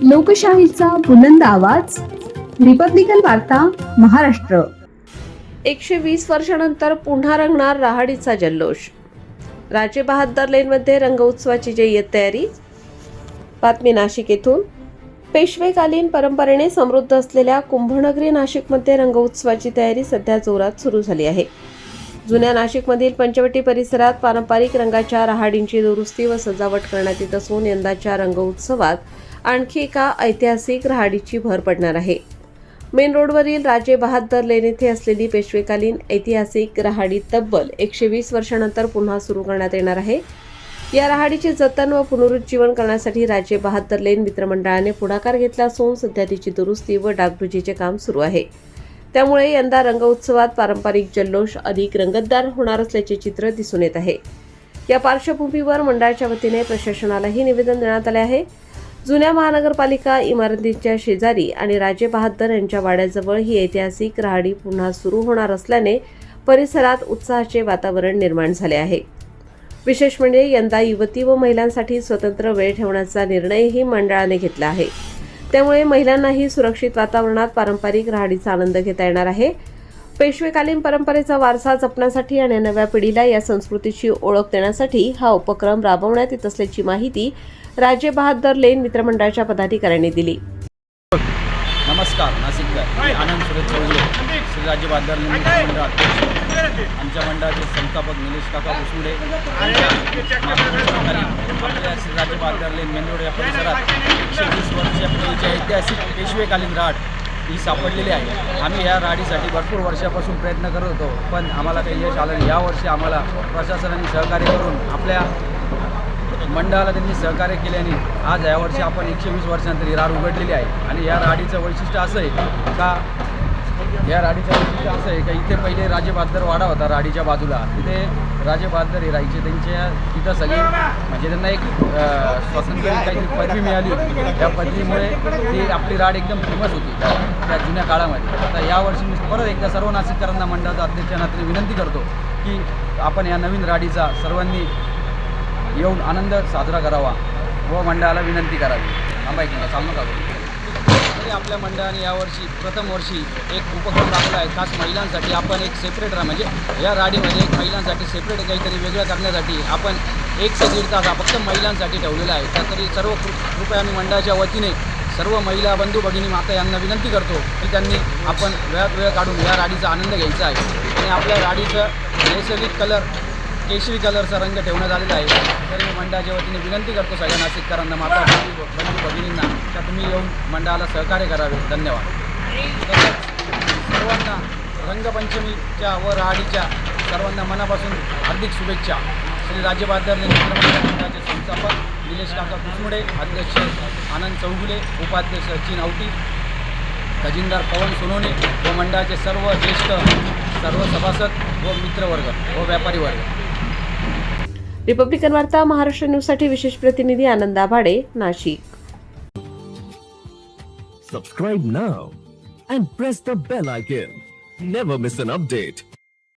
लोकशाहीचा बुलंद आवाज, रिपब्लिकन वार्ता, महाराष्ट्र. 120 वर्षानंतर पुन्हा रंगणार रहाडीचा जल्लोष. राजे बहाद्दर लेनमध्ये रंगोत्सवाची जय्यत तयारी. बातमी नाशिक येथून. पेशवेकालीन परंपरेने समृद्ध असलेल्या कुंभनगरी नाशिकमध्ये रंगोत्सवाची तयारी सध्या जोरात सुरू झाली आहे. जुन्या नाशिकमधील पंचवटी परिसरात पारंपरिक रंगाच्या रहाडींची दुरुस्ती व सजावट करण्यात येत असून यंदाच्या रंगोत्सवात आणखी एका ऐतिहासिक रहाडीची भर पडणार आहे. मेन रोडवरील राजे बहाद्दर लेन येथे असलेली पेशवेकालीन ऐतिहासिक रहाडी तब्बल 120 वर्षानंतर पुन्हा सुरू करण्यात येणार आहे. या रहाडीचे जतन व पुनरुज्जीवन करण्यासाठी राजे बहाद्दर लेन मित्रमंडळाने पुढाकार घेतला असून सध्या तिची दुरुस्ती व डागडुजीचे काम सुरू आहे. त्यामुळे यंदा रंगोत्सवात पारंपरिक जल्लोष अधिक रंगतदार होणार असल्याचे चित्र दिसून येत आहे. या पार्श्वभूमीवर मंडळाच्या वतीने प्रशासनालाही निवेदन देण्यात आले आहे. जुन्या महानगरपालिका इमारतींच्या शेजारी आणि राजे बहाद्दर यांच्या वाड्याजवळ ही ऐतिहासिक रहाडी पुन्हा सुरू होणार असल्याने परिसरात उत्साहाचे वातावरण निर्माण झाले आहे. विशेष म्हणजे यंदा युवती व महिलांसाठी स्वतंत्र वेळ ठेवण्याचा निर्णयही मंडळाने घेतला आहे. त्यामुळे महिलांनाही सुरक्षित वातावरणात पारंपरिक रहाडीचा आनंद घेता येणार आहे. पेशवेकालीन परंपरेचा वारसा जपण्यासाठी आणि नव्या पिढीला या संस्कृतीची ओळख देण्यासाठी हा उपक्रम राबवण्यात येत असल्याची माहिती राजे बहाद्दर लेन मित्रमंडळाच्या पदाधिकाऱ्यांनी दिली. नमस्कार, नाशिककर. मी आनंद सुरेश चौगुले, श्री राजे बहाद्दर लेन मित्रमंडळ अध्यक्ष. आमच्या मंडळाचे संस्थापक निलेश काका कुसुडे आपल्या श्री राजे बहाद्दर लेन मेनरोड या परिसरात 120 वर्षापूर्वीची ऐतिहासिक पेशवेकालीन रहाड ही सापडलेली आहे. आम्ही या रहाडीसाठी भरपूर वर्षापासून प्रयत्न करत होतो, पण आम्हाला काही यश आलं नाही. यावर्षी आम्हाला प्रशासनाने सहकार्य करून आपल्या मंडळाला त्यांनी सहकार्य केल्याने आज यावर्षी आपण 120 वर्षानंतर ही राड उघडलेली आहे. आणि या राडीचं वैशिष्ट्य असं आहे का इथे पहिले राजे बहाद्दर वाडा होता राडीच्या बाजूला. तिथे राजे बहाद्दर हे राहायचे. तिथं सगळे म्हणजे त्यांना एक स्वातंत्र्य काहीतरी पदवी मिळाली होती. त्या पदवीमुळे ती आपली राड एकदम फेमस होती त्या जुन्या काळामध्ये. आता यावर्षी मी परत एकदा सर्व नाशिककरांना मंडळाचा अध्यक्षाच्या नात्याने विनंती करतो की आपण या नवीन राडीचा सर्वांनी येऊन आनंद साजरा करावा व मंडळाला विनंती करावी. चालू नका. तरी आपल्या मंडळाने यावर्षी प्रथम वर्षी एक उपक्रम राबवला आहे. खास महिलांसाठी आपण एक सेपरेट म्हणजे या राडीमध्ये एक महिलांसाठी सेपरेट काहीतरी वेगळं करण्यासाठी आपण 1 ते 1.5 तास हा फक्त महिलांसाठी ठेवलेला आहे. त्यातरी सर्व कृपया आम्ही मंडळाच्या वतीने सर्व महिला बंधू भगिनी माता यांना विनंती करतो की त्यांनी आपण वेळात वेळ काढून या राडीचा आनंद घ्यायचा आहे. आणि आपल्या राडीचं नैसर्गिक कलर केशरी कलरचा रंग ठेवण्यात आलेला आहे. तर मी मंडळाच्या वतीने विनंती करतो सगळ्या नाशिककरांना, माता बंधू भगिनींना, का तुम्ही येऊन मंडळाला सहकार्य करावे. धन्यवाद. तसंच सर्वांना रंगपंचमीच्या व रहाडीच्या सर्वांना मनापासून हार्दिक शुभेच्छा. श्री राजे बहाद्दर लेन मंडळाचे संस्थापक निलेश काका कुसमुडे, अध्यक्ष आनंद चौगुले, उपाध्यक्ष सचिन आवटी, खजिनदार पवन सोनवणे व मंडळाचे सर्व ज्येष्ठ सर्व सभासद व मित्रवर्ग व व्यापारी वर्ग. रिपब्लिकन वार्ता महाराष्ट्र न्यूजसाठी विशेष प्रतिनिधी आनंद आभाडे, Nashik. Subscribe now and press the bell icon. Never miss an update.